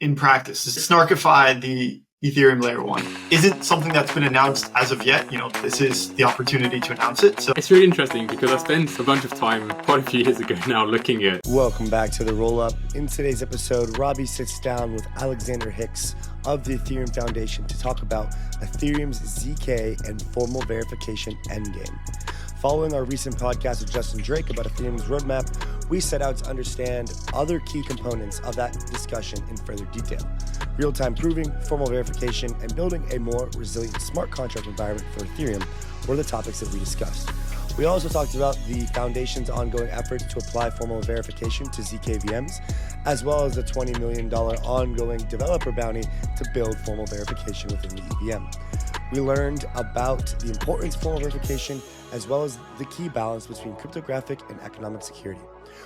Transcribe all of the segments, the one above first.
in practice? Snarkify the Ethereum layer 1 isn't something that's been announced as of yet. This is the opportunity to announce it. So it's really interesting because I spent a bunch of time quite a few years ago now looking at... Welcome back to the Rollup. In today's episode, Robbie sits down with Alexander Hicks of the Ethereum Foundation to talk about Ethereum's ZK and formal verification endgame. Following our recent podcast with Justin Drake about Ethereum's roadmap, we set out to understand other key components of that discussion in further detail. Real-time proving, formal verification, and building a more resilient smart contract environment for Ethereum were the topics that we discussed. We also talked about the Foundation's ongoing efforts to apply formal verification to ZKVMs, as well as the $20 million ongoing developer bounty to build formal verification within the EVM. We learned about the importance of formal verification, as well as the key balance between cryptographic and economic security.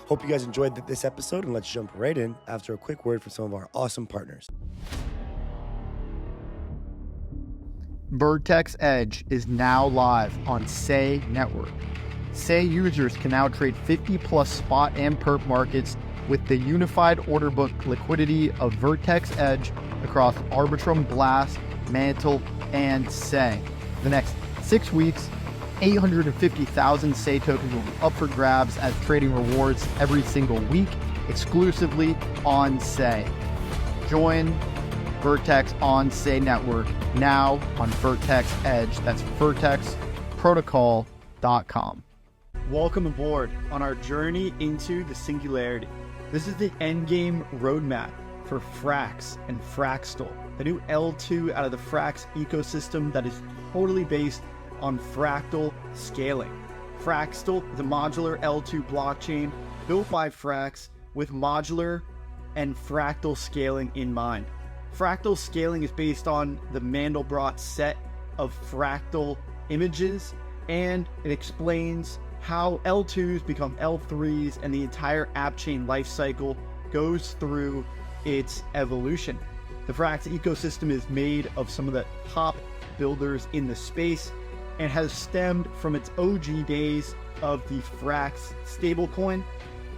Hope you guys enjoyed this episode, and let's jump right in after a quick word from some of our awesome partners. Vertex Edge is now live on Say Network. Say users can now trade 50 plus spot and perp markets with the unified order book liquidity of Vertex Edge across Arbitrum, Blast, Mantle, and Say. The next 6 weeks, 850,000 Say tokens will be up for grabs as trading rewards every single week, exclusively on Say. Join Vertex on Say Network now on Vertex Edge. That's vertexprotocol.com. Welcome aboard on our journey into the singularity. This is the Endgame roadmap for Frax and Fraxtal, the new L2 out of the Frax ecosystem that is totally based on fractal scaling. Fraxtal is a modular L2 blockchain built by Frax with modular and fractal scaling in mind. Fractal scaling is based on the Mandelbrot set of fractal images, and it explains how L2s become L3s and the entire app chain lifecycle goes through its evolution. The Frax ecosystem is made of some of the top builders in the space and has stemmed from its OG days of the Frax stablecoin.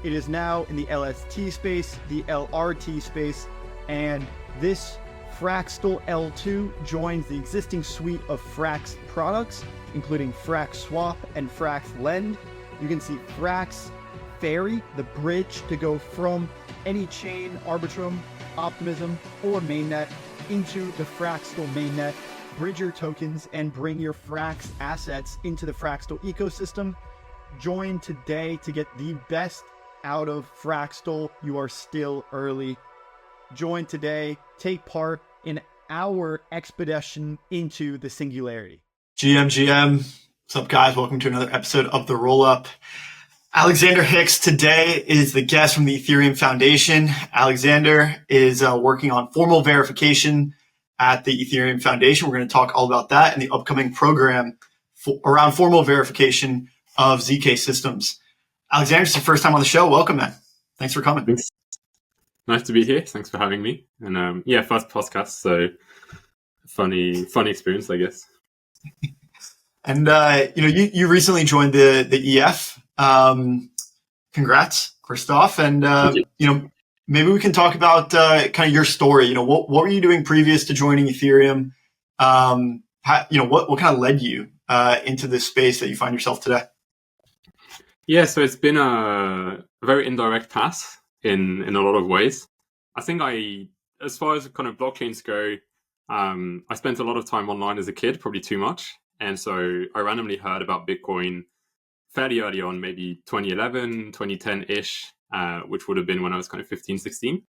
It is now in the LST space, the LRT space, and this Fraxtal L2 joins the existing suite of Frax products, including Frax Swap and Frax Lend. You can see Frax Ferry, the bridge to go from any chain, Arbitrum, Optimism, or mainnet into the Fraxtal mainnet. Bridge your tokens and bring your Frax assets into the Fraxtal ecosystem. Join today to get the best out of Fraxtal. You are still early. Join today. Take part in our expedition into the singularity. GM. What's up, guys? Welcome to another episode of The Rollup. Alexander Hicks today is the guest from the Ethereum Foundation. Alexander is working on formal verification at the Ethereum Foundation. We're going to talk all about that and the upcoming program around formal verification of ZK systems. Alexander, it's your first time on the show. Welcome, man. Thanks for coming. Thanks. Nice to be here. Thanks for having me. And first podcast, so funny experience, I guess. And you recently joined the EF. Congrats, first off. And maybe we can talk about kind of your story. What were you doing previous to joining Ethereum? What kind of led you into this space that you find yourself today? Yeah, so it's been a very indirect path in a lot of ways. I think as far as kind of blockchains go, I spent a lot of time online as a kid, probably too much. And so I randomly heard about Bitcoin fairly early on, maybe 2011, 2010-ish, which would have been when I was kind of 15, 16.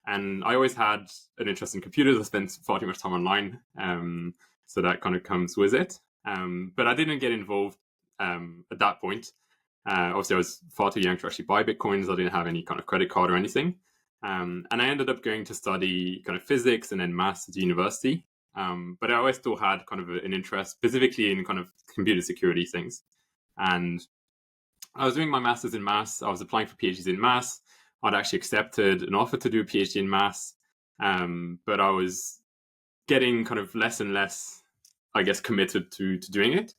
And I always had an interest in computers. I spent far too much time online. So that kind of comes with it. But I didn't get involved at that point. Obviously, I was far too young to actually buy Bitcoins. I didn't have any kind of credit card or anything. And I ended up going to study kind of physics and then maths at university. But I always still had kind of an interest specifically in kind of computer security things. And I was doing my master's in maths. I was applying for PhDs in maths. I'd actually accepted an offer to do a PhD in maths. But I was getting kind of less and less, I guess, committed to doing it.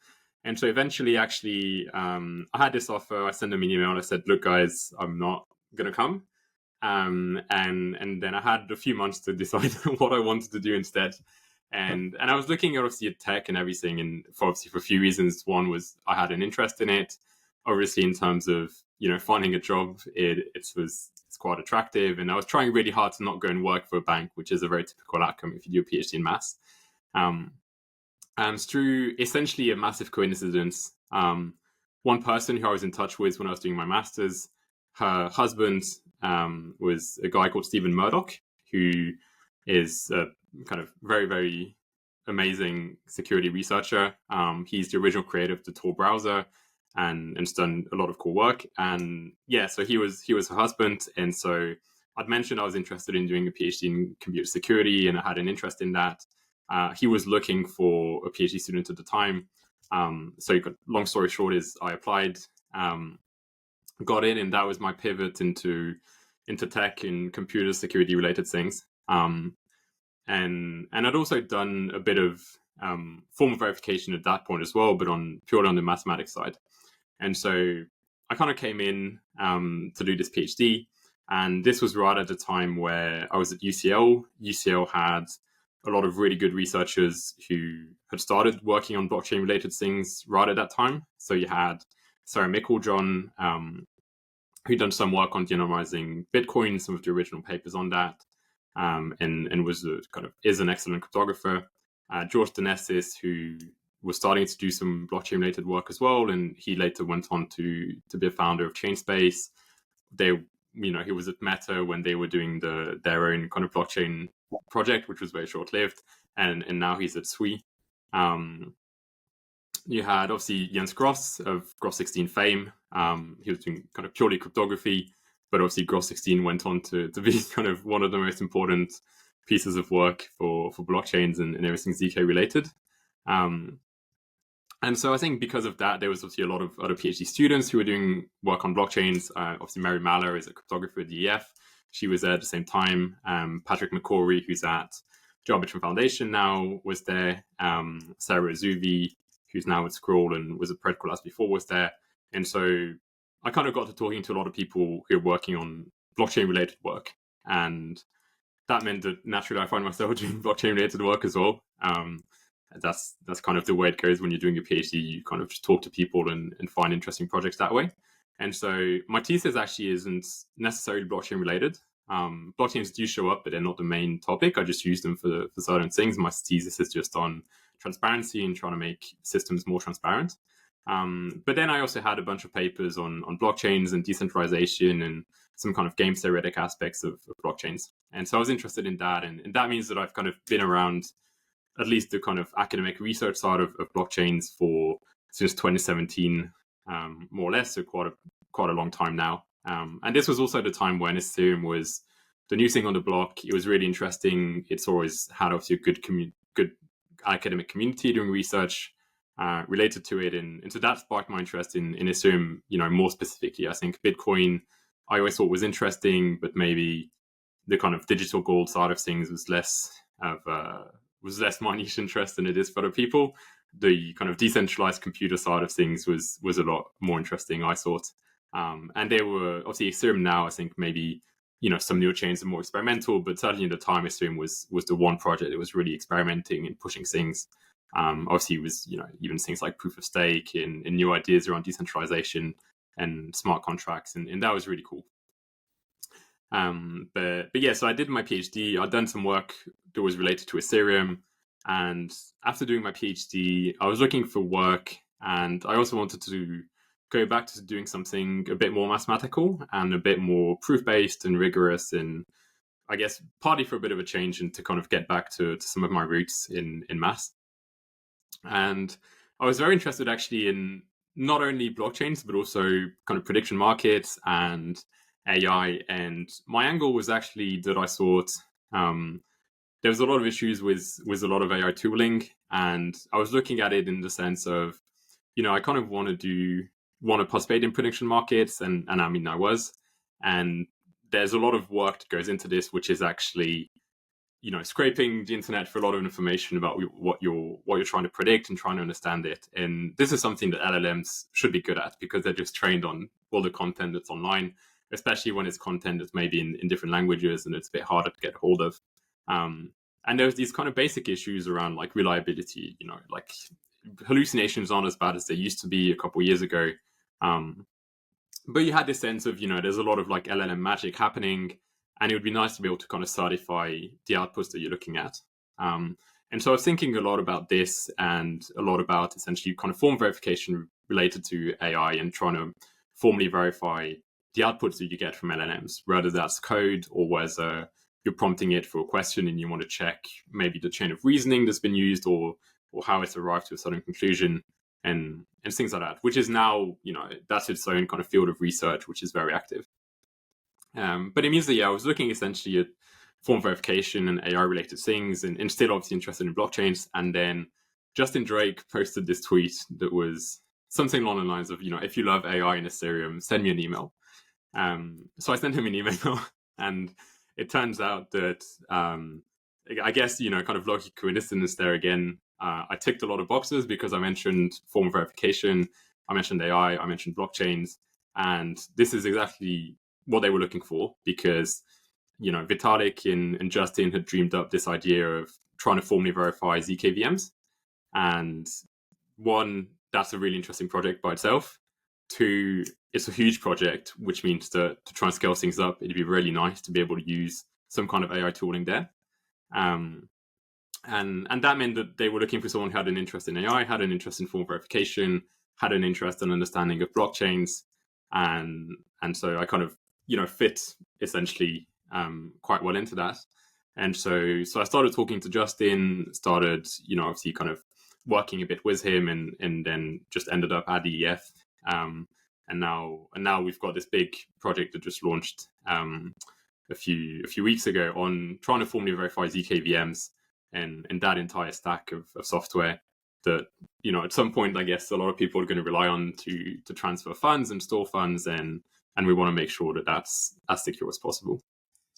And so eventually, actually, I had this offer. I sent them an email. I said, look, guys, I'm not going to come. and then I had a few months to decide what I wanted to do instead. And I was looking obviously at tech and everything, and for a few reasons. One was I had an interest in it. Obviously, in terms of finding a job, it's quite attractive, and I was trying really hard to not go and work for a bank, which is a very typical outcome if you do a PhD in maths. And through essentially a massive coincidence, one person who I was in touch with when I was doing my master's, her husband was a guy called Stephen Murdoch, who is a kind of very, very amazing security researcher. He's the original creator of the Tor browser and has done a lot of cool work. And yeah, so he was her husband. And so I'd mentioned I was interested in doing a PhD in computer security, and I had an interest in that. He was looking for a PhD student at the time. So long story short is I applied, got in, and that was my pivot into tech and computer security related things. And I'd also done a bit of formal verification at that point as well, but purely on the mathematics side. And so I kind of came in to do this PhD, and this was right at the time where I was at UCL. UCL had a lot of really good researchers who had started working on blockchain related things right at that time. So you had Sarah Micklejohn, who'd done some work on de-anonymizing Bitcoin, some of the original papers on that, and was is an excellent cryptographer. George Denesis, who was starting to do some blockchain related work as well, and he later went on to be a founder of Chainspace. He was at Meta when they were doing their own kind of blockchain project, which was very short-lived, and now he's at SWI. You had obviously Jens Gross of Gross16 fame. He was doing kind of purely cryptography, but obviously Gross16 went on to be kind of one of the most important pieces of work for blockchains and everything ZK related. And so I think because of that, there was obviously a lot of other PhD students who were doing work on blockchains. Obviously, Mary Maller is a cryptographer at the EF. She was there at the same time. Patrick McCory, who's at the Ethereum Foundation now, was there. Sarah Azuvi, who's now at Scroll and was at Predcolas before, was there. And so I kind of got to talking to a lot of people who are working on blockchain-related work. And that meant that naturally I find myself doing blockchain-related work as well. That's kind of the way it goes when you're doing a PhD. You kind of just talk to people and find interesting projects that way. And so my thesis actually isn't necessarily blockchain related. Blockchains do show up, but they're not the main topic. I just use them for certain things. My thesis is just on transparency and trying to make systems more transparent. But then I also had a bunch of papers on blockchains and decentralization and some kind of game theoretic aspects of blockchains. And so I was interested in that. And that means that I've kind of been around at least the kind of academic research side of blockchains since 2017, more or less, so quite a long time now. And this was also the time when Ethereum was the new thing on the block. It was really interesting. It's always had obviously a good academic community doing research related to it, and so that sparked my interest in Ethereum. More specifically, I think Bitcoin I always thought was interesting, but maybe the kind of digital gold side of things was less my niche interest than it is for other people. The kind of decentralized computer side of things was a lot more interesting, I thought. And there were obviously Ethereum now, I think maybe, some newer chains are more experimental, but certainly at the time Ethereum was the one project that was really experimenting and pushing things. Obviously it was, even things like proof of stake and new ideas around decentralization and smart contracts. And that was really cool. But yeah, so I did my PhD. I'd done some work that was related to Ethereum. And after doing my PhD, I was looking for work, and I also wanted to go back to doing something a bit more mathematical and a bit more proof-based and rigorous, and I guess partly for a bit of a change and to kind of get back to some of my roots in maths. And I was very interested actually in not only blockchains, but also kind of prediction markets and AI. And my angle was actually that I thought there was a lot of issues with a lot of AI tooling, and I was looking at it in the sense of, I kind of want to participate in prediction markets, and I mean I was, and there's a lot of work that goes into this, which is actually, scraping the internet for a lot of information about what you're trying to predict and trying to understand it. And this is something that LLMs should be good at, because they're just trained on all the content that's online. especially when it's content that's maybe in different languages and it's a bit harder to get hold of. And there's these kind of basic issues around like reliability, like hallucinations aren't as bad as they used to be a couple of years ago. But you had this sense of, there's a lot of like LLM magic happening, and it would be nice to be able to kind of certify the outputs that you're looking at. And so I was thinking a lot about this and a lot about essentially kind of form verification related to AI and trying to formally verify the outputs that you get from LLMs, whether that's code or whether you're prompting it for a question and you want to check maybe the chain of reasoning that's been used or how it's arrived to a certain conclusion and things like that, which is now, that's its own kind of field of research, which is very active. But it means that, I was looking essentially at form verification and AI related things and still obviously interested in blockchains. And then Justin Drake posted this tweet that was something along the lines of, if you love AI and Ethereum, send me an email. So I sent him an email and it turns out that, I guess, kind of lucky coincidence there again. I ticked a lot of boxes because I mentioned form verification, I mentioned AI, I mentioned blockchains, and this is exactly what they were looking for because, Vitalik and Justin had dreamed up this idea of trying to formally verify ZKVMs. And one, that's a really interesting project by itself. Two, it's a huge project, which means to try and scale things up, it'd be really nice to be able to use some kind of AI tooling there. And that meant that they were looking for someone who had an interest in AI, had an interest in form verification, had an interest in understanding of blockchains. And so I kind of, fit essentially quite well into that. And so I started talking to Justin, started, obviously kind of working a bit with him and then just ended up at EF. And now we've got this big project that just launched a few weeks ago on trying to formally verify ZKVMs and that entire stack of software that, at some point, I guess a lot of people are going to rely on to transfer funds and store funds, and we want to make sure that that's as secure as possible.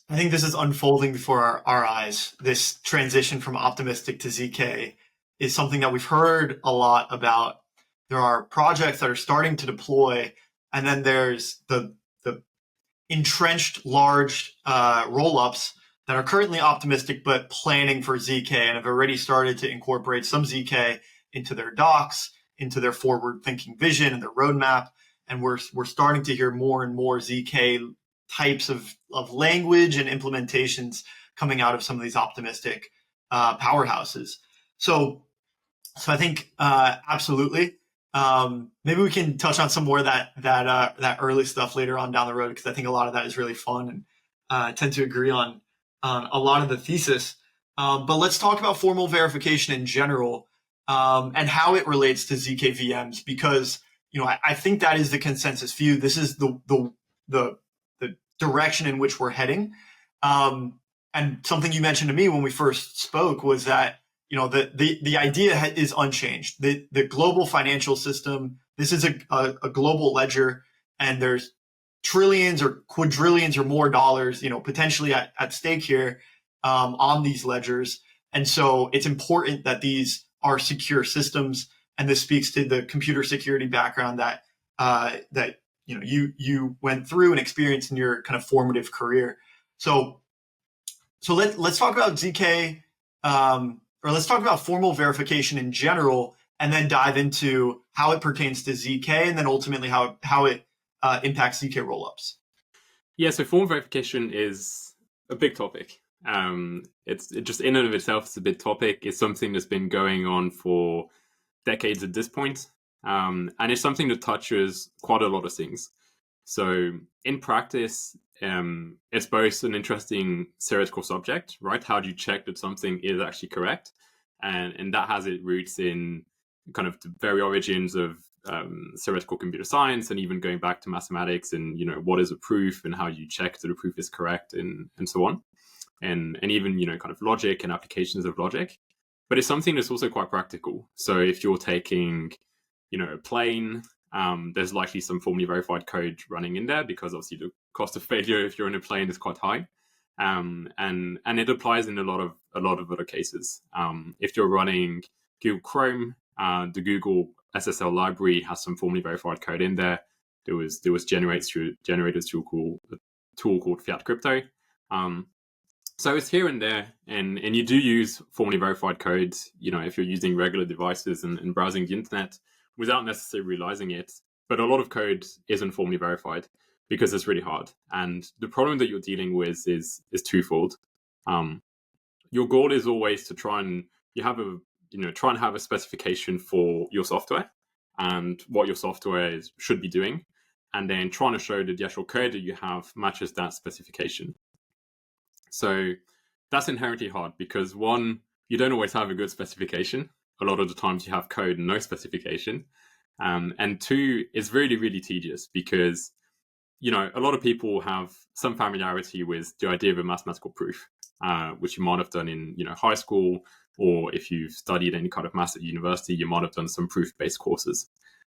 I think this is unfolding before our eyes. This transition from optimistic to ZK is something that we've heard a lot about. There are projects that are starting to deploy, and then there's the entrenched large rollups that are currently optimistic but planning for ZK and have already started to incorporate some ZK into their docs, into their forward-thinking vision and their roadmap. And we're starting to hear more and more ZK types of language and implementations coming out of some of these optimistic powerhouses. So I think absolutely. Maybe we can touch on some more of that early stuff later on down the road, because I think a lot of that is really fun, and I tend to agree on a lot of the thesis. But let's talk about formal verification in general and how it relates to ZKVMs, because I think that is the consensus view. This is the direction in which we're heading. And something you mentioned to me when we first spoke was that the idea is unchanged. The global financial system, this is a global ledger, and there's trillions or quadrillions or more dollars, potentially at stake here on these ledgers. And so it's important that these are secure systems. And this speaks to the computer security background that you went through and experienced in your kind of formative career. So let's talk about ZK, or let's talk about formal verification in general, and then dive into how it pertains to ZK, and then ultimately how it impacts ZK rollups. Yeah, so formal verification is a big topic. It's just in and of itself, it's a big topic. It's something that's been going on for decades at this point. And it's something that touches quite a lot of things. So in practice, it's both an interesting theoretical subject, right? How do you check that something is actually correct? And that has its roots in kind of the very origins of theoretical computer science, and even going back to mathematics and, what is a proof and how you check that a proof is correct and so on. And even, kind of logic and applications of logic. But it's something that's also quite practical. So if you're taking, a plane, there's likely some formally verified code running in there, because obviously the cost of failure if you're in a plane is quite high. And it applies in a lot of other cases. If you're running Google Chrome, the Google SSL library has some formally verified code in there. there was generators through a tool called Fiat Crypto. So it's here and there, and you do use formally verified code, if you're using regular devices and browsing the internet without necessarily realizing it. But a lot of code isn't formally verified because it's really hard. And the problem that you're dealing with is twofold. Your goal is always to try and have a specification for your software and what your software should be doing, and then trying to show that the actual code that you have matches that specification. So that's inherently hard because, one, you don't always have a good specification. A lot of the times you have code and no specification. And two, it's really, really tedious because, a lot of people have some familiarity with the idea of a mathematical proof, which you might have done in, high school, or if you've studied any kind of maths at university, you might have done some proof-based courses.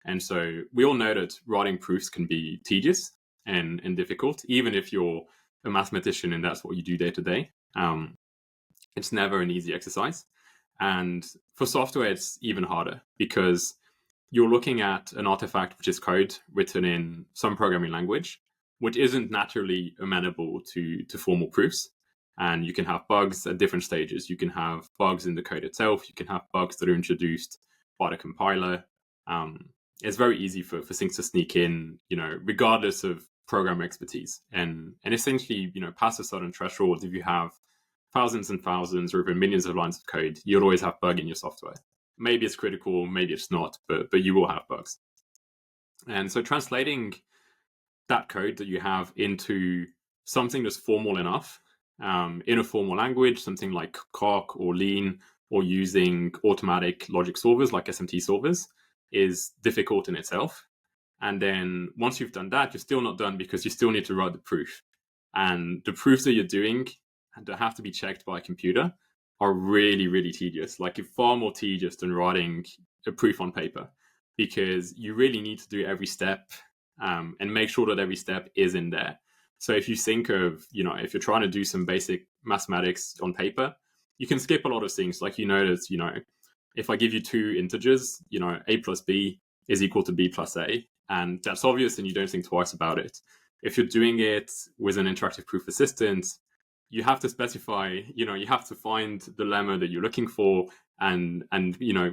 And so we all know that writing proofs can be tedious and difficult, even if you're a mathematician and that's what you do day to day. It's never an easy exercise. And for software, it's even harder because you're looking at an artifact which is code written in some programming language, which isn't naturally amenable to formal proofs. And you can have bugs at different stages. You can have bugs in the code itself. You can have bugs that are introduced by the compiler. It's very easy for things to sneak in, regardless of program expertise. And essentially, past a certain threshold, if you have thousands and thousands or even millions of lines of code, you'll always have bug in your software. Maybe it's critical, maybe it's not, but you will have bugs. And so translating that code that you have into something that's formal enough, in a formal language, something like Coq or Lean, or using automatic logic solvers like SMT solvers, is difficult in itself. And then once you've done that, you're still not done because you still need to write the proof. And the proofs that you're doing that have to be checked by a computer are really, really tedious. Like, far more tedious than writing a proof on paper, because you really need to do every step and make sure that every step is in there. So if you think of, if you're trying to do some basic mathematics on paper, you can skip a lot of things. Like, that, if I give you two integers, a plus b is equal to b plus a, and that's obvious and you don't think twice about it. If you're doing it with an interactive proof assistant, you have to specify, you have to find the lemma that you're looking for and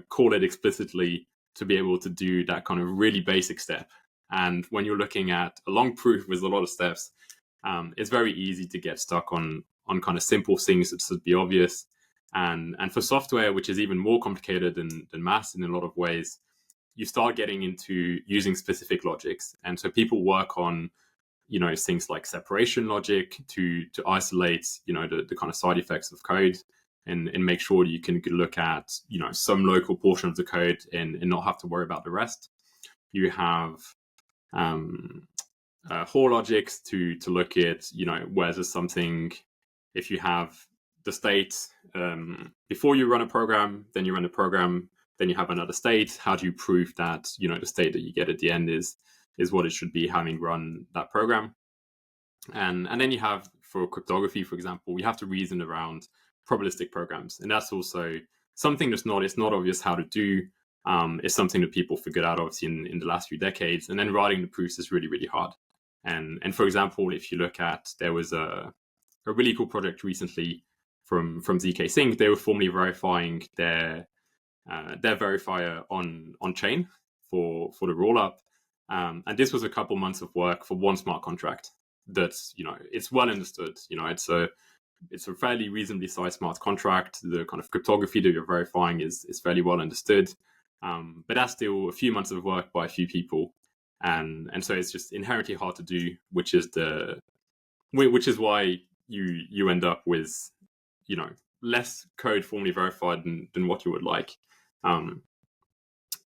call it explicitly to be able to do that kind of really basic step. And when you're looking at a long proof with a lot of steps, it's very easy to get stuck on kind of simple things that should be obvious. And for software, which is even more complicated than maths in a lot of ways, you start getting into using specific logics. And so people work on, things like separation logic to isolate, the kind of side effects of code and make sure you can look at, some local portion of the code and not have to worry about the rest. You have Hoare logics to look at, where there's something, if you have the state before you run a program, then you run a program, then you have another state. How do you prove that, the state that you get at the end is what it should be having run that program? And then you have, for cryptography, for example, you have to reason around probabilistic programs. And that's also something it's not obvious how to do. It's something that people figured out, obviously, in the last few decades. And then writing the proofs is really, really hard. And for example, if you look at, there was a really cool project recently from ZK Sync. They were formally verifying their verifier on chain for the rollup. And this was a couple months of work for one smart contract that's, it's well understood. It's a fairly reasonably sized smart contract. The kind of cryptography that you're verifying is fairly well understood. But that's still a few months of work by a few people. And so it's just inherently hard to do, which is why you end up with, less code formally verified than what you would like. And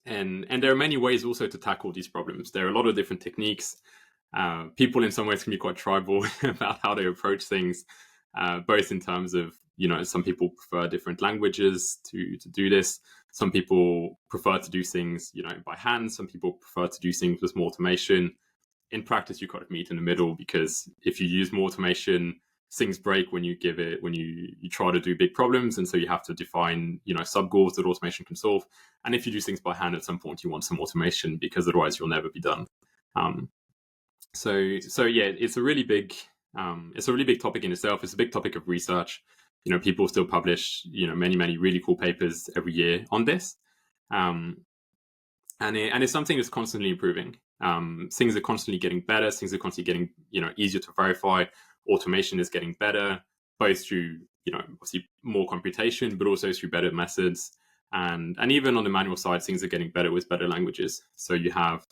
there are many ways also to tackle these problems. There are a lot of different techniques. People in some ways can be quite tribal about how they approach things, both in terms of, some people prefer different languages to do this. Some people prefer to do things, by hand. Some people prefer to do things with more automation. In practice, you kind of meet in the middle, because if you use more automation, things break when you try to do big problems. And so you have to define, sub goals that automation can solve. And if you do things by hand, at some point you want some automation, because otherwise you'll never be done. So yeah, it's a really big topic in itself. It's a big topic of research. People still publish many really cool papers every year on this, and it's something that's constantly improving. Things are constantly getting better. Things are constantly getting easier to verify. Automation is getting better, both through obviously more computation, but also through better methods. And even on the manual side, things are getting better with better languages. So you have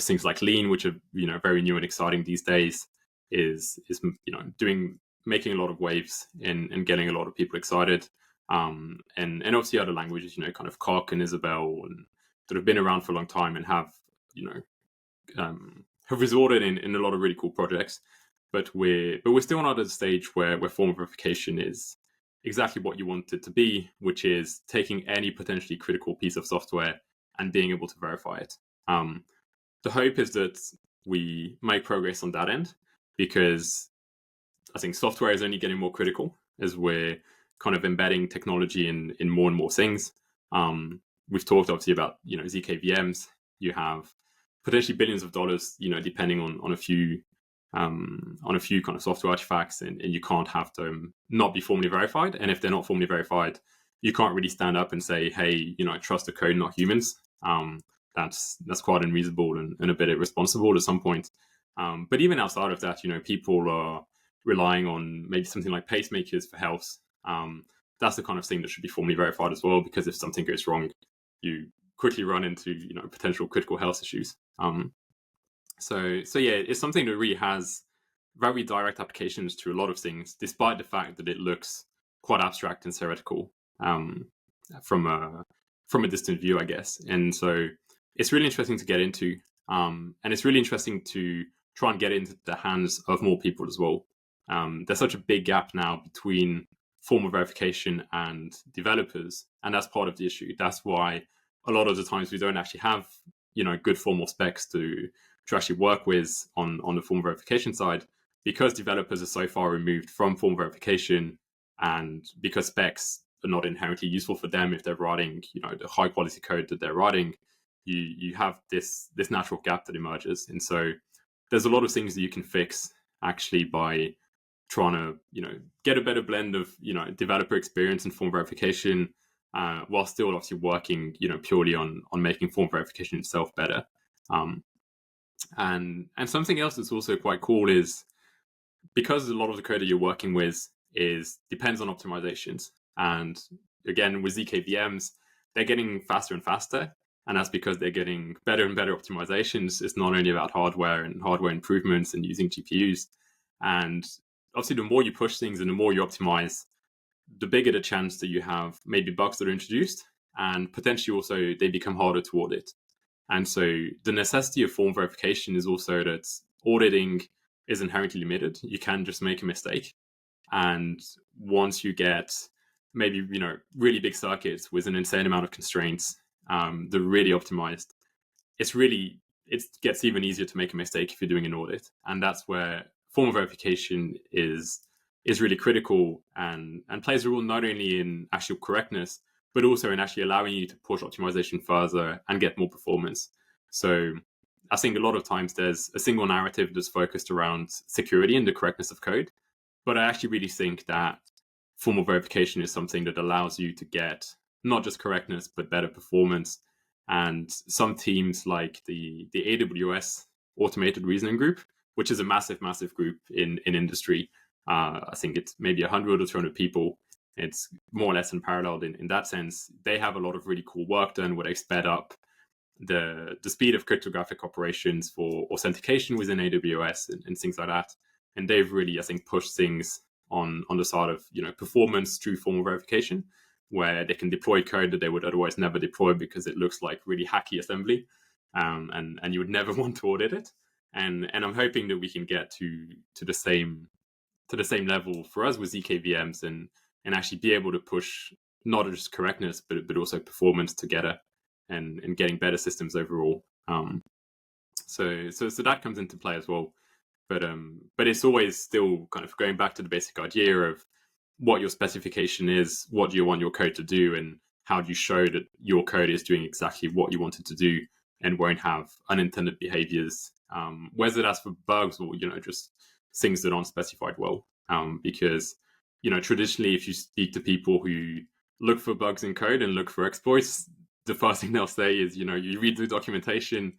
things like Lean, which are very new and exciting these days, is making a lot of waves and getting a lot of people excited. And obviously other languages, kind of Coq and Isabelle, and that have been around for a long time and have resorted in a lot of really cool projects. But we're still not at the stage where formal verification is exactly what you want it to be, which is taking any potentially critical piece of software and being able to verify it. The hope is that we make progress on that end, because I think software is only getting more critical as we're kind of embedding technology in more and more things. We've talked obviously about ZKVMs. You have potentially billions of dollars, depending on a few kind of software artifacts, and you can't have them not be formally verified. And if they're not formally verified, you can't really stand up and say, hey, trust the code, not humans. That's quite unreasonable and a bit irresponsible at some point. But even outside of that, people are relying on maybe something like pacemakers for health. That's the kind of thing that should be formally verified as well, because if something goes wrong, you quickly run into potential critical health issues. So yeah, it's something that really has very direct applications to a lot of things, despite the fact that it looks quite abstract and theoretical from a distant view, I guess. And so it's really interesting to get into, and it's really interesting to try and get into the hands of more people as well. There's such a big gap now between formal verification and developers, and that's part of the issue. That's why a lot of the times we don't actually have good formal specs to actually work with on the formal verification side, because developers are so far removed from formal verification, and because specs are not inherently useful for them if they're writing the high quality code that they're writing. You have this natural gap that emerges. And so there's a lot of things that you can fix actually by trying to get a better blend of developer experience and form verification, while still obviously working purely on making form verification itself better. And something else that's also quite cool is, because a lot of the code that you're working with depends on optimizations. And again, with ZKVMs, they're getting faster and faster. And that's because they're getting better and better optimizations. It's not only about hardware and hardware improvements and using GPUs. And obviously, the more you push things and the more you optimize, the bigger the chance that you have maybe bugs that are introduced, and potentially also they become harder to audit. And so the necessity of form verification is also that auditing is inherently limited. You can just make a mistake. And once you get maybe, really big circuits with an insane amount of constraints, they're really optimized, it gets even easier to make a mistake if you're doing an audit. And that's where formal verification is really critical and plays a role not only in actual correctness, but also in actually allowing you to push optimization further and get more performance. So I think a lot of times there's a single narrative that's focused around security and the correctness of code. But I actually really think that formal verification is something that allows you to get not just correctness, but better performance. And some teams like the AWS Automated Reasoning Group, which is a massive group in industry. I think it's maybe 100 or 200 people. It's more or less unparalleled in that sense. They have a lot of really cool work done where they sped up the speed of cryptographic operations for authentication within AWS and things like that. And they've really, I think, pushed things on the side of performance through formal verification, where they can deploy code that they would otherwise never deploy because it looks like really hacky assembly, and you would never want to audit it. And I'm hoping that we can get to the same level for us with ZKVMs and actually be able to push not just correctness but also performance together and getting better systems overall. So that comes into play as well. But it's always still kind of going back to the basic idea of what your specification is, what do you want your code to do, and how do you show that your code is doing exactly what you want it to do and won't have unintended behaviors whether that's for bugs or just things that aren't specified well. Because traditionally, if you speak to people who look for bugs in code and look for exploits, the first thing they'll say is you read the documentation,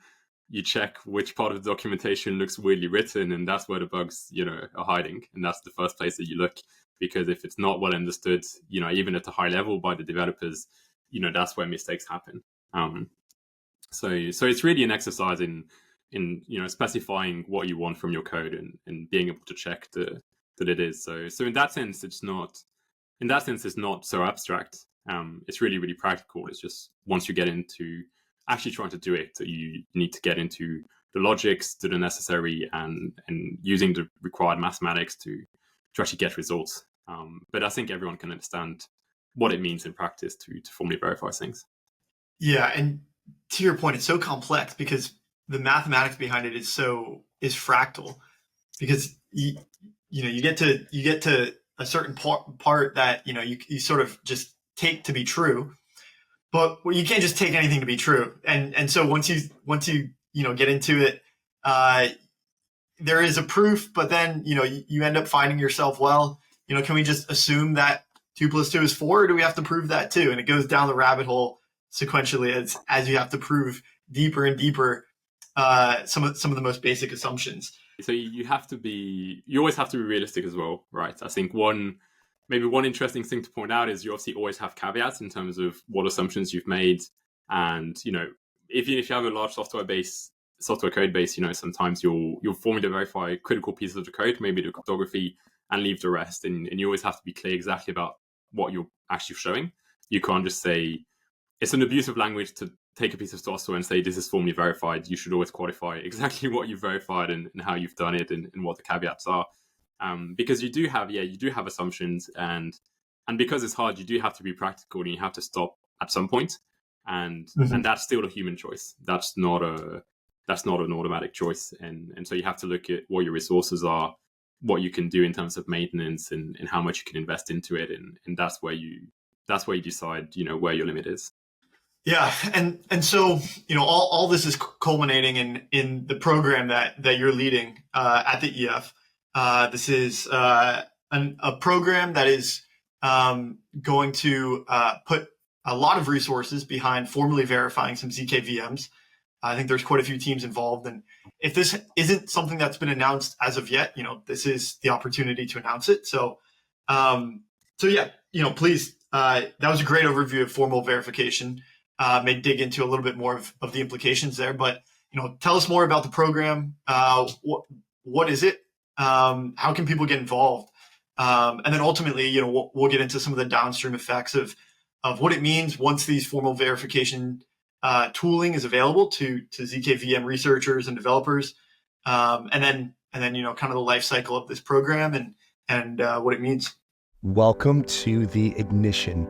you check which part of the documentation looks weirdly written, and that's where the bugs are hiding, and that's the first place that you look. Because if it's not well understood, even at a high level by the developers, that's where mistakes happen. So it's really an exercise in specifying what you want from your code and being able to check that it is. So in that sense, it's not so abstract. It's really, really practical. It's just once you get into actually trying to do it, you need to get into the logics that are necessary and using the required mathematics to actually get results. But I think everyone can understand what it means in practice to formally verify things. Yeah, and to your point, it's so complex because the mathematics behind it is fractal. Because you get to a certain part that you sort of just take to be true, but you can't just take anything to be true. And so once you get into it, there is a proof, but then you end up finding yourself, can we just assume that 2 + 2 is 4, or do we have to prove that too? And it goes down the rabbit hole sequentially as you have to prove deeper and deeper some of the most basic assumptions. So you always have to be realistic as well, right? I think one interesting thing to point out is you obviously always have caveats in terms of what assumptions you've made. And, if you have a large software code base, sometimes you'll formally verify critical pieces of the code, maybe the cryptography, and leave the rest. And you always have to be clear exactly about what you're actually showing. You can't just say, it's an abuse of language to take a piece of software and say, this is formally verified. You should always qualify exactly what you've verified and how you've done it and what the caveats are. Because you do have assumptions, and because it's hard, you do have to be practical, and you have to stop at some point. And that's still a human choice. That's not an automatic choice. And so you have to look at what your resources are, what you can do in terms of maintenance, and how much you can invest into it. And that's where you decide, where your limit is. Yeah. And so, all this is culminating in the program that you're leading at the EF. This is a program that is going to put a lot of resources behind formally verifying some ZKVMs. I think there's quite a few teams involved. And if this isn't something that's been announced as of yet, this is the opportunity to announce it. So yeah, please, that was a great overview of formal verification. May dig into a little bit more of the implications there, but, tell us more about the program. What is it? How can people get involved? And then ultimately, we'll get into some of the downstream effects of what it means once these formal verification tooling is available to ZKVM researchers and developers, and then kind of the life cycle of this program and what it means. Welcome to the Ignition,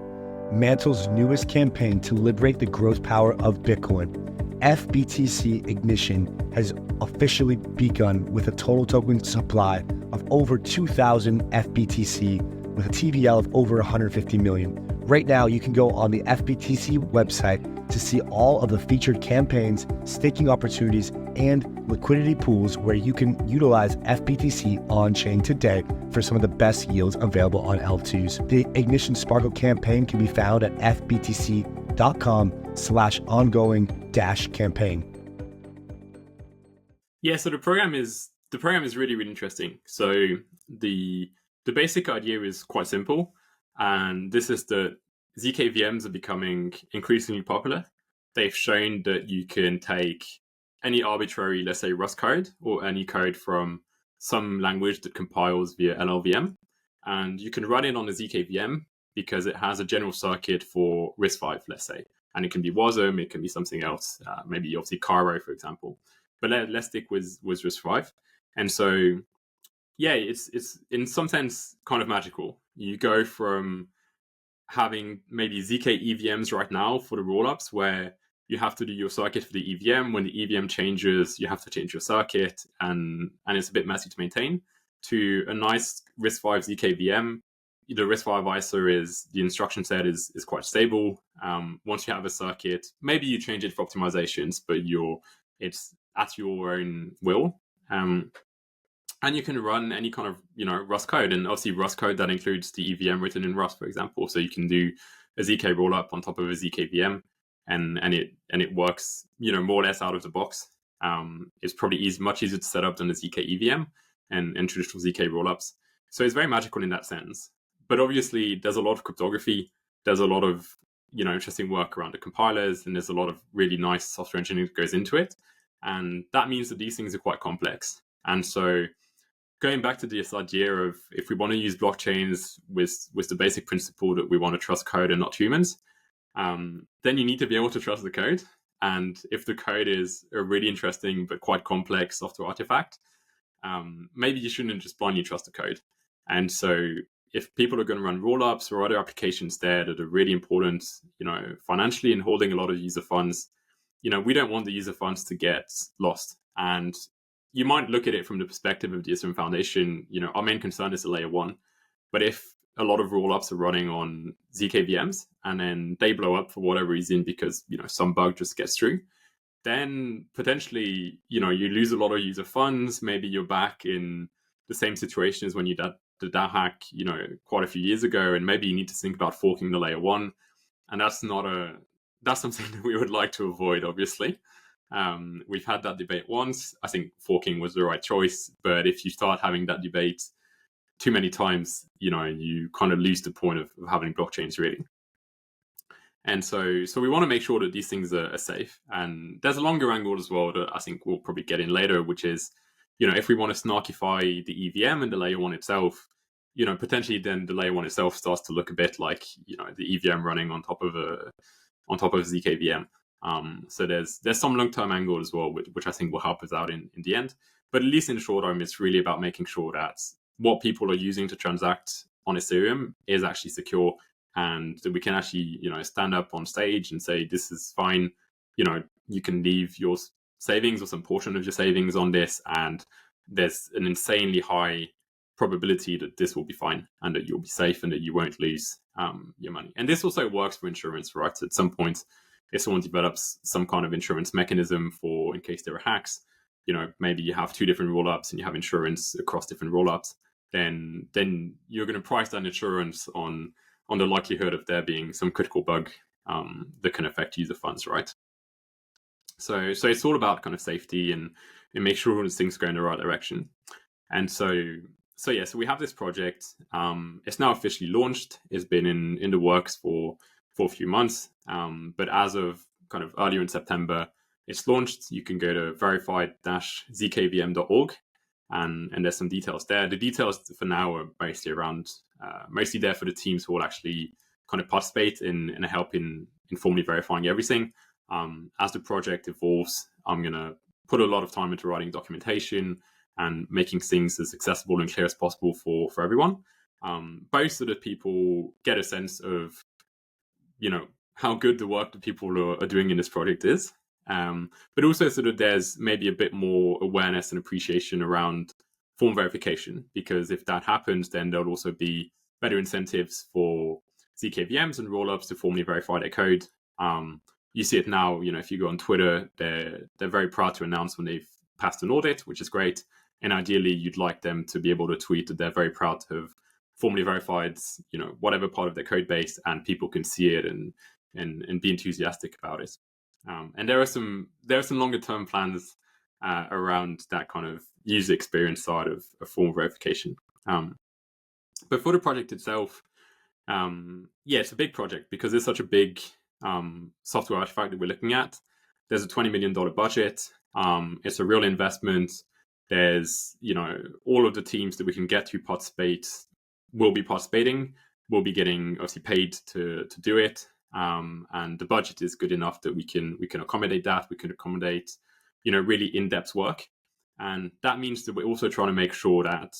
Mantle's newest campaign to liberate the growth power of Bitcoin. FBTC Ignition has officially begun with a total token supply of over 2,000 FBTC with a TVL of over 150 million. Right now, you can go on the FBTC website to see all of the featured campaigns, staking opportunities, and liquidity pools where you can utilize FBTC on-chain today for some of the best yields available on L2s. The Ignition Sparkle campaign can be found at fbtc.com/ongoing-campaign. Yeah, so the program is really, really interesting. So the basic idea is quite simple, and this is that ZKVMs are becoming increasingly popular. They've shown that you can take any arbitrary, let's say, Rust code or any code from some language that compiles via LLVM, and you can run it on a ZKVM because it has a general circuit for RISC-V, let's say. And it can be WASM, it can be something else, maybe obviously Cairo, for example. But let's stick with RISC-V. And so, yeah, it's in some sense kind of magical. You go from having maybe ZK EVMs right now for the rollups, where you have to do your circuit for the EVM. When the EVM changes, you have to change your circuit, and it's a bit messy to maintain, to a nice RISC-V ZKVM. The RISC-V ISA is, the instruction set is quite stable. Once you have a circuit, maybe you change it for optimizations, but it's at your own will. And you can run any kind of, Rust code. And obviously Rust code, that includes the EVM written in Rust, for example. So you can do a ZK rollup on top of a ZKVM, and it works, more or less out of the box. It's probably much easier to set up than a ZK EVM and traditional ZK rollups. So it's very magical in that sense. But obviously there's a lot of cryptography. There's a lot of, interesting work around the compilers, and there's a lot of really nice software engineering that goes into it. And that means that these things are quite complex. And so going back to this idea of, if we want to use blockchains with the basic principle that we want to trust code and not humans, then you need to be able to trust the code. And if the code is a really interesting but quite complex software artifact, maybe you shouldn't just blindly trust the code. And so if people are going to run rollups or other applications there that are really important, financially and holding a lot of user funds, we don't want the user funds to get lost. And you might look at it from the perspective of the Ethereum Foundation. Our main concern is the layer 1. But if a lot of rollups are running on ZKVMs and then they blow up for whatever reason because, some bug just gets through, then potentially, you lose a lot of user funds. Maybe you're back in the same situation as when you did that hack, quite a few years ago, and maybe you need to think about forking the layer 1. And that's something that we would like to avoid, obviously. We've had that debate once. I think forking was the right choice, but if you start having that debate too many times, you kind of lose the point of having blockchains, really. And so we want to make sure that these things are safe. And there's a longer angle as well that I think we'll probably get in later, which is, if we want to snarkify the EVM and the layer 1 itself, potentially then the layer 1 itself starts to look a bit like, the EVM running on top of a ZKVM. So there's some long-term angle as well, which I think will help us out in the end. But at least in the short term, it's really about making sure that what people are using to transact on Ethereum is actually secure, and that we can actually, stand up on stage and say, this is fine. You can leave your savings or some portion of your savings on this, and there's an insanely high probability that this will be fine and that you'll be safe and that you won't lose your money. And this also works for insurance, right? At some point, if someone develops some kind of insurance mechanism for in case there are hacks, maybe you have 2 different rollups and you have insurance across different rollups, then you're going to price that insurance on the likelihood of there being some critical bug that can affect user funds, right? So it's all about kind of safety and make sure that things go in the right direction. And so we have this project. It's now officially launched. It's been in the works for a few months. But as of kind of earlier in September, it's launched. You can go to verified-zkvm.org and there's some details there. The details for now are mostly there for the teams who will actually kind of participate in help in formally verifying everything. As the project evolves, I'm going to put a lot of time into writing documentation and making things as accessible and clear as possible for everyone, both so that people get a sense of, how good the work that people are doing in this project is, but also so that there's maybe a bit more awareness and appreciation around form verification, because if that happens, then there'll also be better incentives for ZKVMs and rollups to formally verify their code. You see it now, if you go on Twitter, they're very proud to announce when they've passed an audit, which is great. And ideally, you'd like them to be able to tweet that they're very proud to have formally verified, whatever part of their code base, and people can see it and be enthusiastic about it. And there are some longer term plans around that kind of user experience side of form verification. But for the project itself, it's a big project because it's such a big software artifact that we're looking at. There's a $20 million budget. It's a real investment. There's, all of the teams that we can get to participate will be participating. We'll be getting obviously paid to do it. And the budget is good enough that we can accommodate that. We can accommodate, really in-depth work. And that means that we're also trying to make sure that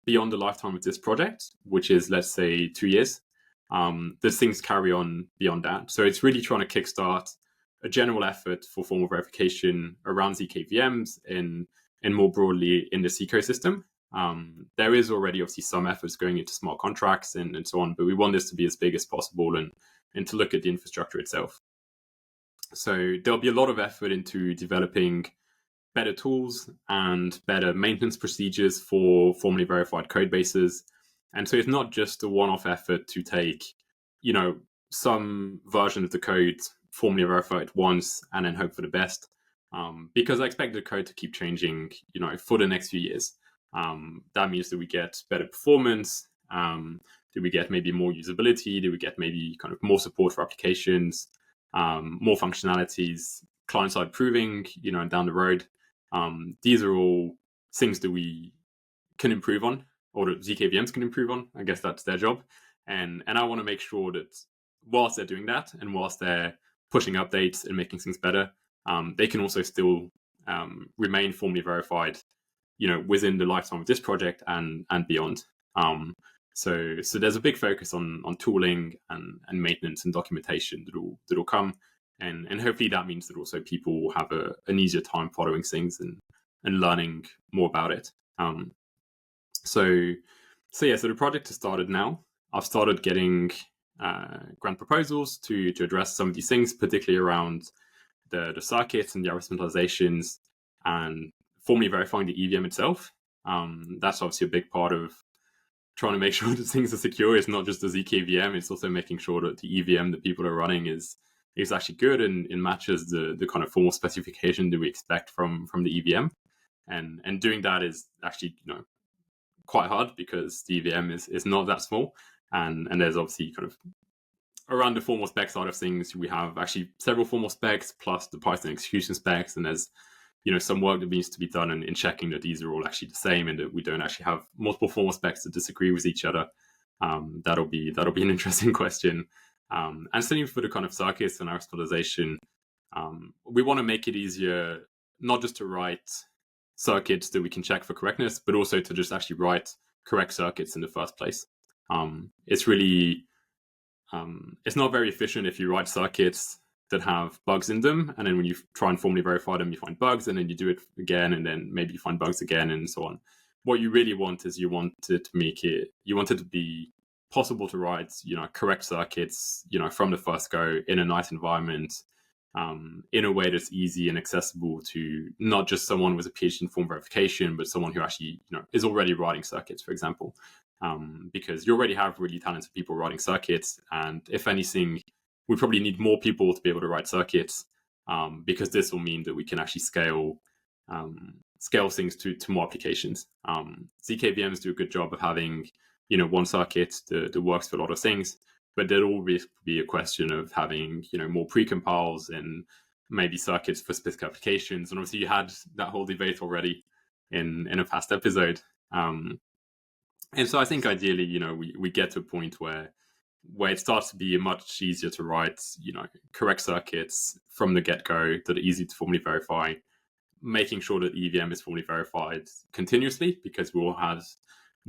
beyond the lifetime of this project, which is, let's say, 2 years, that things carry on beyond that. So it's really trying to kickstart a general effort for formal verification around ZKVMs and more broadly in this ecosystem. There is already obviously some efforts going into smart contracts and so on, but we want this to be as big as possible and to look at the infrastructure itself. So there'll be a lot of effort into developing better tools and better maintenance procedures for formally verified code bases. And so it's not just a one-off effort to take, some version of the code formally verified once and then hope for the best. Because I expect the code to keep changing, for the next few years. That means that we get better performance. Do we get maybe more usability? Do we get maybe kind of more support for applications, more functionalities, client-side proving, down the road? These are all things that we can improve on, or that ZKVMs can improve on. I guess that's their job. And I want to make sure that whilst they're doing that and whilst they're pushing updates and making things better, they can also still remain formally verified, within the lifetime of this project and beyond. So there's a big focus on tooling and maintenance and documentation that'll come, and hopefully that means that also people will have an easier time following things and learning more about it. So the project has started now. I've started getting grant proposals to address some of these things, particularly around the circuits and the arithmetizations and formally verifying the EVM itself. That's obviously a big part of trying to make sure that things are secure. It's not just the ZKVM, it's also making sure that the EVM that people are running is actually good and matches the kind of formal specification that we expect from the EVM. And doing that is actually, quite hard because the EVM is not that small. And there's obviously kind of around the formal spec side of things, we have actually several formal specs plus the Python execution specs, and there's some work that needs to be done in checking that these are all actually the same and that we don't actually have multiple formal specs that disagree with each other. That'll be an interesting question. And same for the kind of circuits and arithmetization. We want to make it easier not just to write circuits that we can check for correctness, but also to just actually write correct circuits in the first place. It's really it's not very efficient if you write circuits that have bugs in them, and then when you try and formally verify them, you find bugs, and then you do it again, and then maybe you find bugs again, and so on. What you really want is you want it to be possible to write, correct circuits, from the first go in a nice environment, in a way that's easy and accessible to not just someone with a PhD in form verification, but someone who actually, is already writing circuits, for example. Because you already have really talented people writing circuits, and if anything, we probably need more people to be able to write circuits, because this will mean that we can actually scale things to more applications. ZKVMs do a good job of having, one circuit that works for a lot of things, but there'll always be a question of having, more precompiles and maybe circuits for specific applications. And obviously you had that whole debate already in a past episode. And so I think ideally, we get to a point where it starts to be much easier to write, correct circuits from the get-go that are easy to formally verify, making sure that EVM is formally verified continuously, because we'll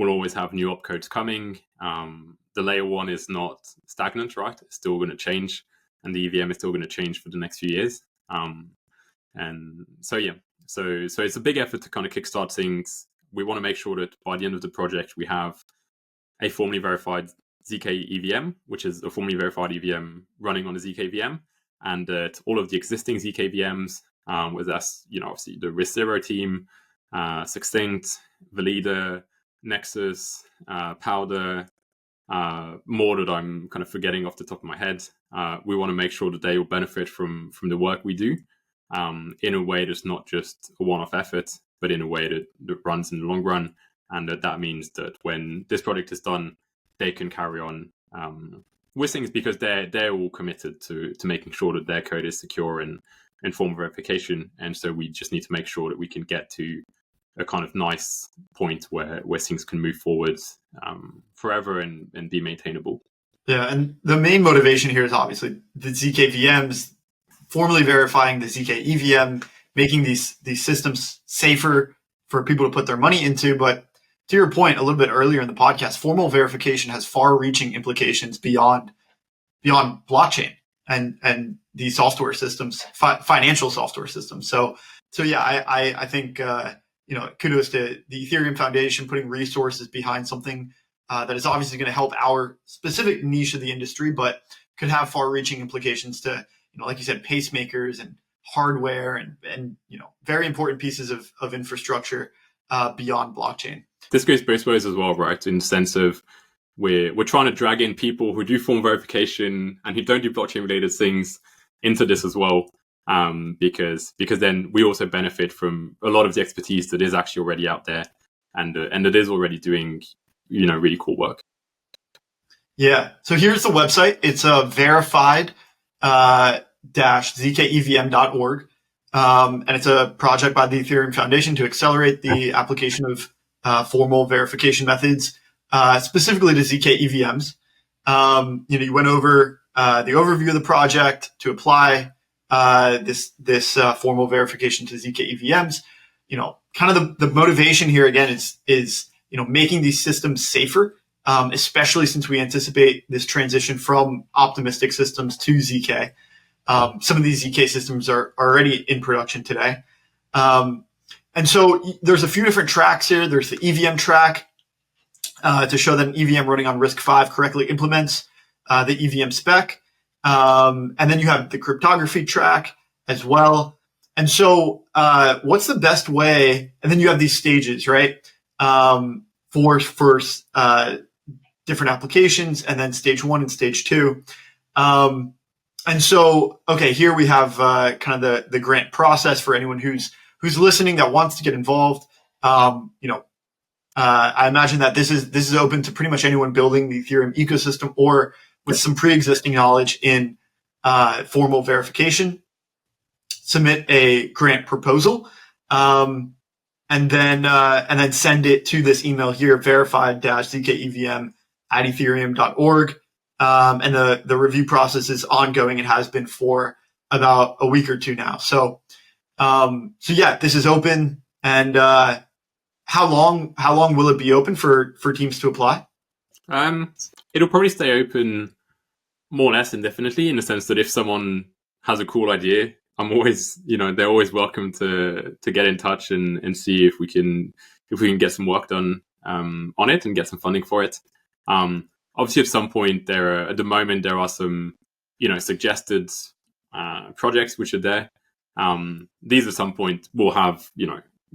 always have new opcodes coming. The layer one is not stagnant, right? It's still going to change, and the EVM is still going to change for the next few years. And so it's a big effort to kind of kickstart things. We want to make sure that by the end of the project, we have a formally verified ZK EVM, which is a formally verified EVM running on a ZKVM, and that all of the existing ZKVMs, with us, obviously the RISC0 team, Succinct, Valida, Nexus, Powder, more that I'm kind of forgetting off the top of my head. We want to make sure that they will benefit from the work we do, in a way that's not just a one-off effort, but in a way that runs in the long run, and that means that when this project is done, they can carry on with things, because they're all committed to making sure that their code is secure and formal verification. And so we just need to make sure that we can get to a kind of nice point where things can move forward forever and be maintainable. Yeah, and the main motivation here is obviously the ZKVMs formally verifying the ZK EVM, making these systems safer for people to put their money into. But to your point a little bit earlier in the podcast, formal verification has far-reaching implications beyond blockchain and these software systems, financial software systems. So yeah, I think kudos to the Ethereum Foundation putting resources behind something that is obviously going to help our specific niche of the industry, but could have far-reaching implications to, like you said, pacemakers and hardware and very important pieces of infrastructure beyond blockchain. This goes both ways as well, right? In the sense of we're trying to drag in people who do form verification and who don't do blockchain related things into this as well, because then we also benefit from a lot of the expertise that is actually already out there and it is already doing really cool work. Yeah. So here's the website. It's verified-zkevm.org. And it's a project by the Ethereum Foundation to accelerate the application of formal verification methods, specifically to ZK EVMs. You went over the overview of the project to apply this formal verification to ZK EVMs. Kind of the motivation here again is making these systems safer. Especially since we anticipate this transition from optimistic systems to ZK. Some of these ZK systems are already in production today. And so there's a few different tracks here. There's the EVM track to show that an EVM running on RISC-V correctly implements the EVM spec. And then you have the cryptography track as well. And so what's the best way? And then you have these stages, right? For different applications, and then stage 1 and stage 2. And so, okay, here we have kind of the grant process for anyone who's listening that wants to get involved. I imagine that this is open to pretty much anyone building the Ethereum ecosystem or with some pre-existing knowledge in formal verification. Submit a grant proposal, and then send it to this email here, verified-zkevm@ethereum.org. And the review process is ongoing. It has been for about a week or two now. So yeah, this is open. And how long will it be open for teams to apply? It'll probably stay open more or less indefinitely, in the sense that if someone has a cool idea, I'm always, they're always welcome to get in touch and see if we can get some work done on it and get some funding for it. Obviously, at some point, at the moment there are some suggested projects which are there. These at some point will have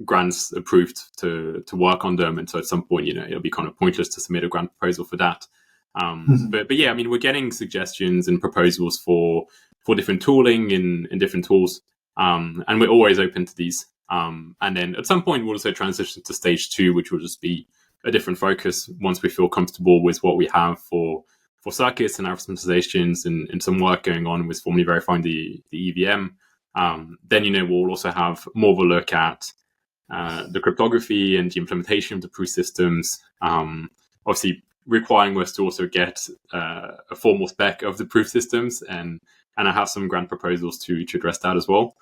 grants approved to work on them, and so at some point it'll be kind of pointless to submit a grant proposal for that. But yeah, I mean, we're getting suggestions and proposals for different tooling in different tools, and we're always open to these. And then at some point we'll also transition to stage 2, which will just be a different focus once we feel comfortable with what we have for circuits and authentications and some work going on with formally verifying the EVM. Then we'll also have more of a look at the cryptography and the implementation of the proof systems. Obviously, requiring us to also get a formal spec of the proof systems, and I have some grant proposals to address that as well.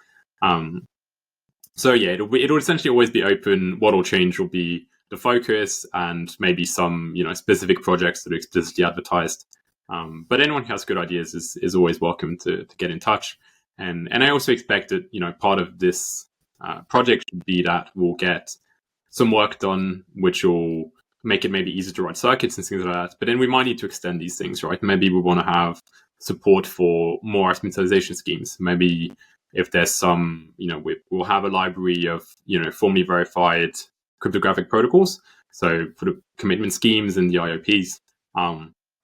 So yeah, it'll essentially always be open. What will change will be the focus and maybe some specific projects that are explicitly advertised. But anyone who has good ideas is always welcome to get in touch. And I also expect that part of this project should be that we'll get some work done, which will make it maybe easier to write circuits and things like that. But then we might need to extend these things, right? Maybe we want to have support for more arithmetization schemes. Maybe if there's some, we'll have a library of, formally verified cryptographic protocols. So for the commitment schemes and the IOPs,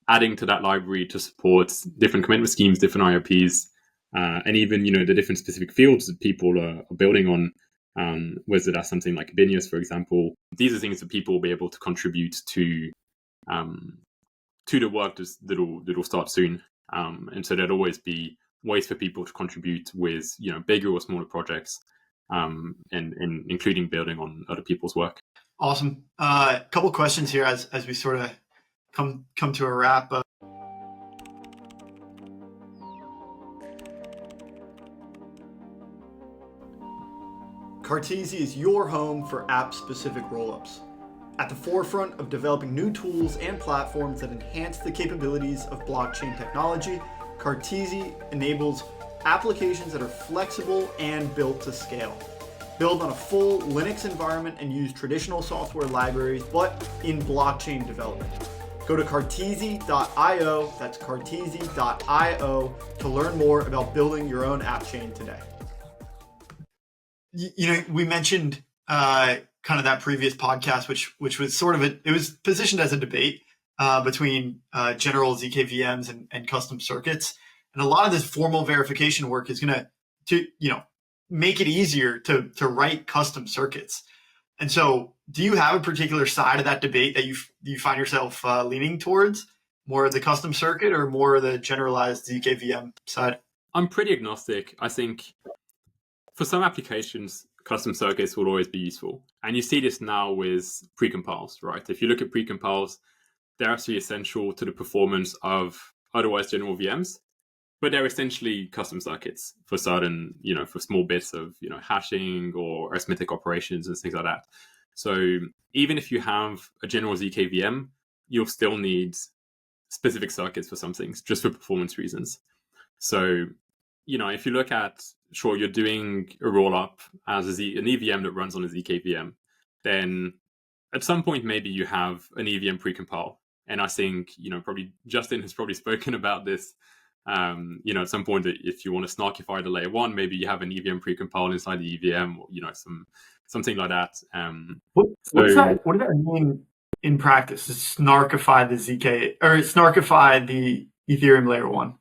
adding to that library to support different commitment schemes, different IOPs, and even, the different specific fields that people are building on. Whether that's something like Binius, for example. These are things that people will be able to contribute to the work that'll start soon. And so there'll always be ways for people to contribute with bigger or smaller projects, and including building on other people's work. Awesome. A couple questions here as we sort of come to a wrap. Cartesi is your home for app-specific rollups. At the forefront of developing new tools and platforms that enhance the capabilities of blockchain technology, Cartesi enables applications that are flexible and built to scale. Build on a full Linux environment and use traditional software libraries, but in blockchain development. Go to cartesi.io, that's cartesi.io, to learn more about building your own app chain today. we mentioned kind of that previous podcast, which was sort of it was positioned as a debate between general ZKVMs and custom circuits, and a lot of this formal verification work is going to make it easier to write custom circuits. And so, do you have a particular side of that debate that you find yourself leaning towards, more of the custom circuit or more of the generalized ZKVM side? I'm pretty agnostic. I think for some applications, custom circuits will always be useful. And you see this now with precompiles, right? If you look at precompiles, they're actually essential to the performance of otherwise general VMs, but they're essentially custom circuits for certain, for small bits of, hashing or arithmetic operations and things like that. So even if you have a general ZKVM, you'll still need specific circuits for some things, just for performance reasons. So, if you look at, sure, you're doing a rollup as an EVM that runs on a ZKVM, then at some point, maybe you have an EVM precompile. And I think, probably Justin has probably spoken about this, at some point, that if you want to snarkify the layer one, maybe you have an EVM precompile inside the EVM, or, something like that. What does that mean in practice? To snarkify the ZK or snarkify the Ethereum layer one?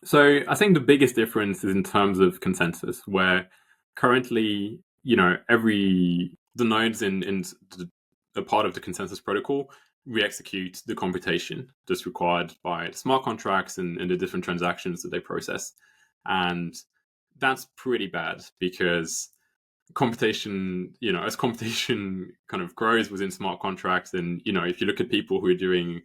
So I think the biggest difference is in terms of consensus, where currently, the nodes in the part of the consensus protocol re-execute the computation that's required by the smart contracts and the different transactions that they process. And that's pretty bad because computation, as computation kind of grows within smart contracts, and, if you look at people who are doing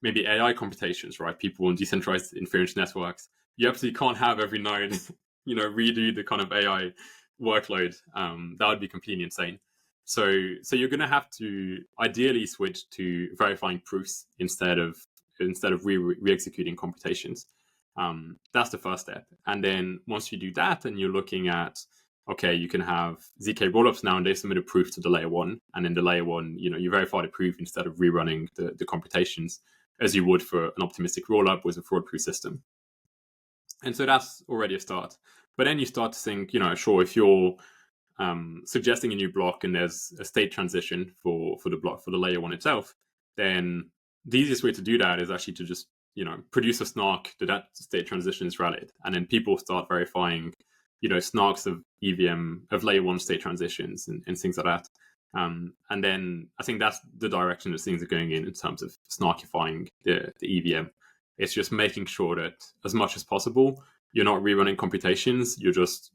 maybe AI computations, right? People on decentralized inference networks, you absolutely can't have every node, redo the kind of AI workload. That would be completely insane. So you're going to have to ideally switch to verifying proofs instead of re-executing computations. That's the first step. And then once you do that, and you're looking at, okay, you can have ZK rollups now, and they submit a proof to the layer one, and in the layer one, you verify the proof instead of rerunning the computations as you would for an optimistic rollup with a fraud-proof system. And so that's already a start. But then you start to think, sure, if you're suggesting a new block and there's a state transition for the block, for the layer one itself, then the easiest way to do that is actually to just, produce a snark that state transition is valid. And then people start verifying, snarks of EVM, of layer one state transitions and things like that. And then I think that's the direction that things are going in terms of snarkifying the EVM. It's just making sure that as much as possible, you're not rerunning computations, you're just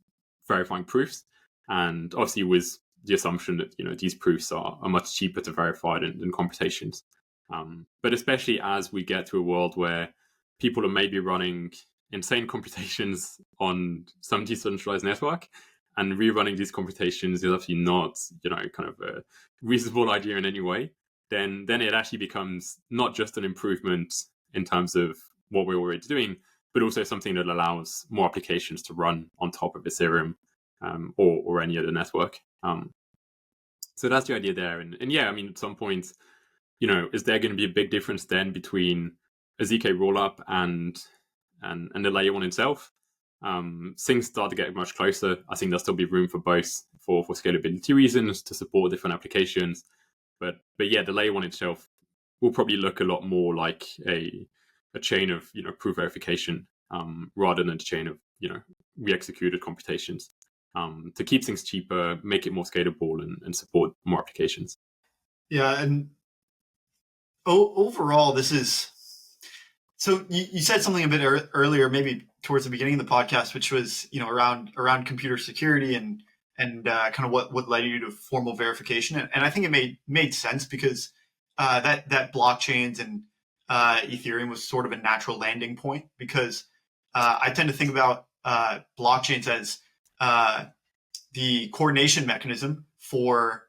verifying proofs. And obviously with the assumption that, these proofs are much cheaper to verify than computations. But especially as we get to a world where people are maybe running insane computations on some decentralized network, and rerunning these computations is actually not, kind of a reasonable idea in any way, then it actually becomes not just an improvement in terms of what we're already doing, but also something that allows more applications to run on top of Ethereum or any other network. So that's the idea there. And yeah, at some point, is there going to be a big difference then between a ZK rollup and the layer one itself? Things start to get much closer. I think there'll still be room for both for scalability reasons to support different applications. But yeah, the layer one itself will probably look a lot more like a chain of proof verification rather than a chain of re-executed computations to keep things cheaper, make it more scalable, and support more applications. Yeah, and overall, this is so. You said something a bit earlier, maybe towards the beginning of the podcast, which was around computer security and kind of what led you to formal verification, and I think it made sense because that blockchains and Ethereum was sort of a natural landing point, because I tend to think about blockchains as the coordination mechanism for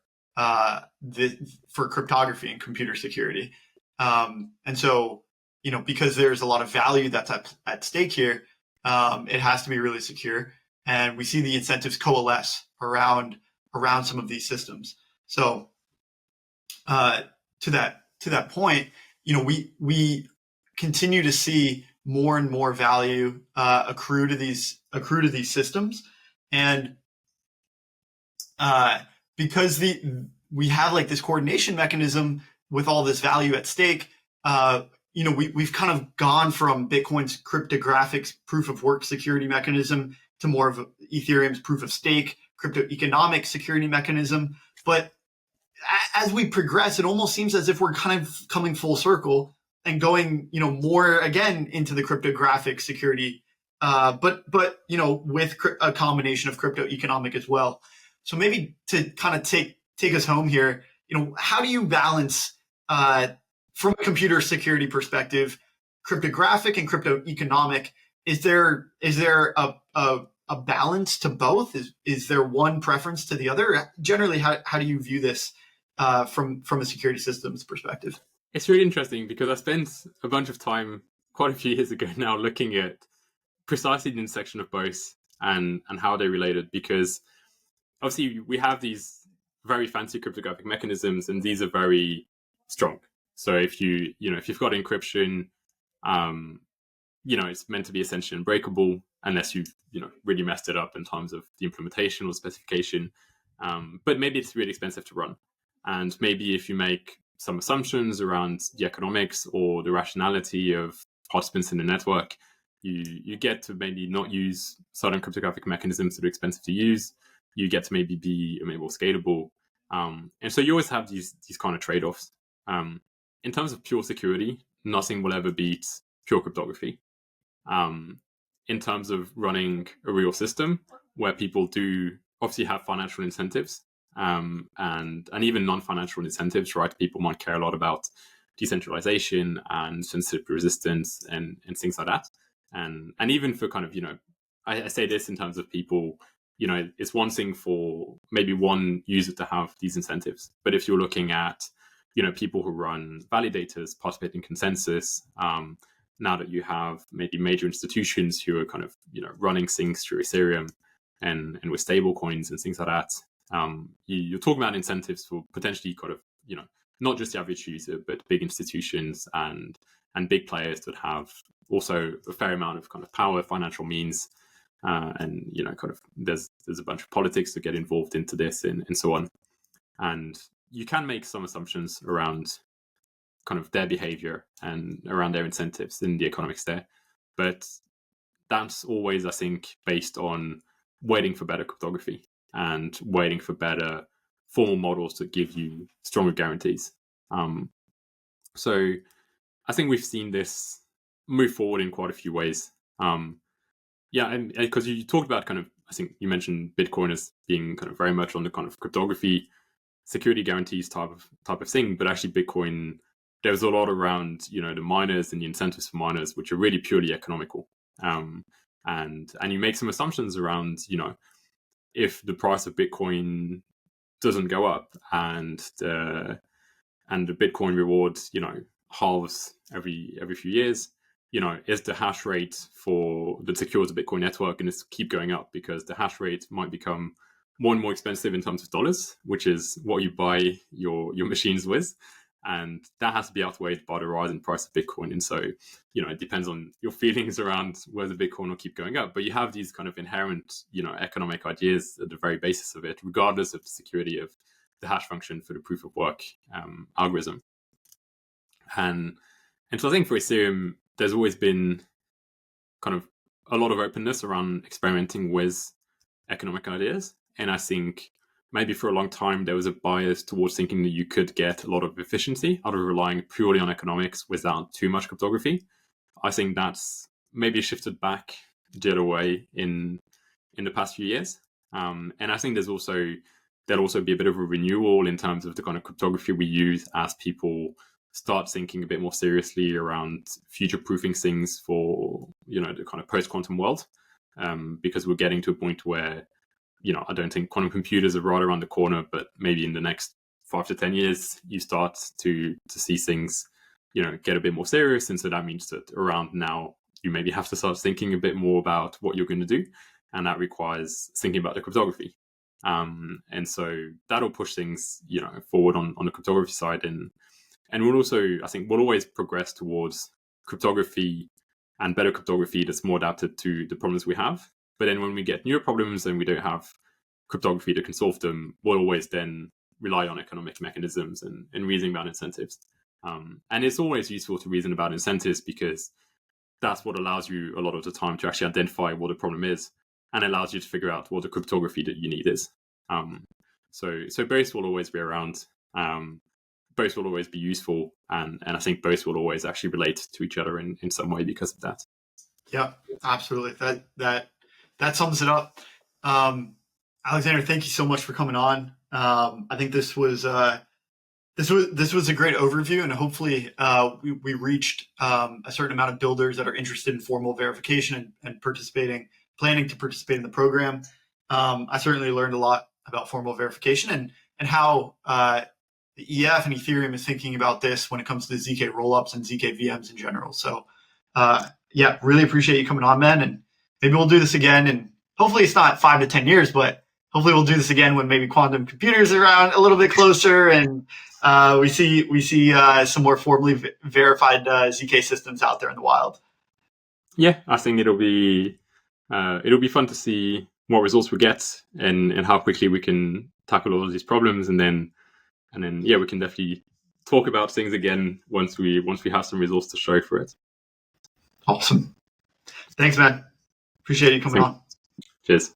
cryptography and computer security, and so because there's a lot of value that's at stake here, it has to be really secure, and we see the incentives coalesce around some of these systems. So to that point, we continue to see more and more value accrue to these systems, and because we have like this coordination mechanism with all this value at stake. We've kind of gone from Bitcoin's cryptographic proof of work security mechanism to more of Ethereum's proof of stake crypto economic security mechanism. But as we progress, it almost seems as if we're kind of coming full circle and going, more again into the cryptographic security, but with a combination of crypto economic as well. So maybe to kind of take us home here, how do you balance from a computer security perspective, cryptographic and crypto economic? Is there a balance to both? Is there one preference to the other? Generally, how do you view this from a security systems perspective? It's really interesting because I spent a bunch of time quite a few years ago now looking at precisely the intersection of both and how they're related, because obviously we have these very fancy cryptographic mechanisms and these are very strong. So if you've got encryption, it's meant to be essentially unbreakable unless you've really messed it up in terms of the implementation or specification. But maybe it's really expensive to run. And maybe if you make some assumptions around the economics or the rationality of participants in the network, you get to maybe not use certain cryptographic mechanisms that are expensive to use. You get to maybe be more scalable. And so you always have these kind of trade-offs. In terms of pure security, nothing will ever beat pure cryptography. In terms of running a real system where people do obviously have financial incentives, and even non-financial incentives, right? People might care a lot about decentralization and sensitivity resistance and things like that. And even for kind of, I say this in terms of people, it's one thing for maybe one user to have these incentives. But if you're looking at, people who run validators, participate in consensus, now that you have maybe major institutions who are kind of, running things through Ethereum and with stable coins and things like that, you're talking about incentives for potentially kind of, not just the average user, but big institutions and big players that have also a fair amount of kind of power, financial means, and kind of there's a bunch of politics that get involved into this and so on. And you can make some assumptions around kind of their behavior and around their incentives in the economics there, but that's always, I think, based on waiting for better cryptography and waiting for better formal models that give you stronger guarantees. So I think we've seen this move forward in quite a few ways. And because you talked about kind of, I think you mentioned Bitcoin as being kind of very much on the kind of cryptography, security guarantees type of thing, but actually Bitcoin, there's a lot around, the miners and the incentives for miners, which are really purely economical. And you make some assumptions around, if the price of Bitcoin doesn't go up and the Bitcoin reward, halves every few years, is the hash rate that secures the Bitcoin network and it's keep going up because the hash rate might become more and more expensive in terms of dollars, which is what you buy your machines with. And that has to be outweighed by the rise in price of Bitcoin. And so, it depends on your feelings around whether Bitcoin will keep going up. But you have these kind of inherent, economic ideas at the very basis of it, regardless of the security of the hash function for the proof of work algorithm. And so I think for Ethereum, there's always been kind of a lot of openness around experimenting with economic ideas. And I think maybe for a long time, there was a bias towards thinking that you could get a lot of efficiency out of relying purely on economics without too much cryptography. I think that's maybe shifted back the other way in the past few years. And I think there'll also be a bit of a renewal in terms of the kind of cryptography we use as people start thinking a bit more seriously around future-proofing things for, the kind of post-quantum world. Because we're getting to a point where, I don't think quantum computers are right around the corner, but maybe in the next 5 to 10 years, you start to see things, get a bit more serious. And so that means that around now, you maybe have to start thinking a bit more about what you're going to do. And that requires thinking about the cryptography. And so that'll push things, forward on the cryptography side. And we'll also, I think, we'll always progress towards cryptography and better cryptography that's more adapted to the problems we have. But then when we get newer problems and we don't have cryptography that can solve them will always then rely on economic mechanisms and reasoning about incentives. And it's always useful to reason about incentives because that's what allows you a lot of the time to actually identify what the problem is and allows you to figure out what the cryptography that you need is. So both will always be around. Both will always be useful. And I think both will always actually relate to each other in some way because of that. Yeah, absolutely. That sums it up. Alexander, thank you so much for coming on. I think this was a great overview, and hopefully we reached a certain amount of builders that are interested in formal verification and planning to participate in the program. I certainly learned a lot about formal verification and how the EF and Ethereum is thinking about this when it comes to the ZK rollups and ZK VMs in general. So yeah, really appreciate you coming on, man. And maybe we'll do this again. And hopefully it's not 5 to 10 years, but hopefully we'll do this again when maybe quantum computers are around a little bit closer and we see some more formally verified ZK systems out there in the wild. Yeah, I think it'll be fun to see what results we get and how quickly we can tackle all of these problems, and then yeah, we can definitely talk about things again once we have some results to show for it. Awesome. Thanks, man. Appreciate you coming on. Cheers.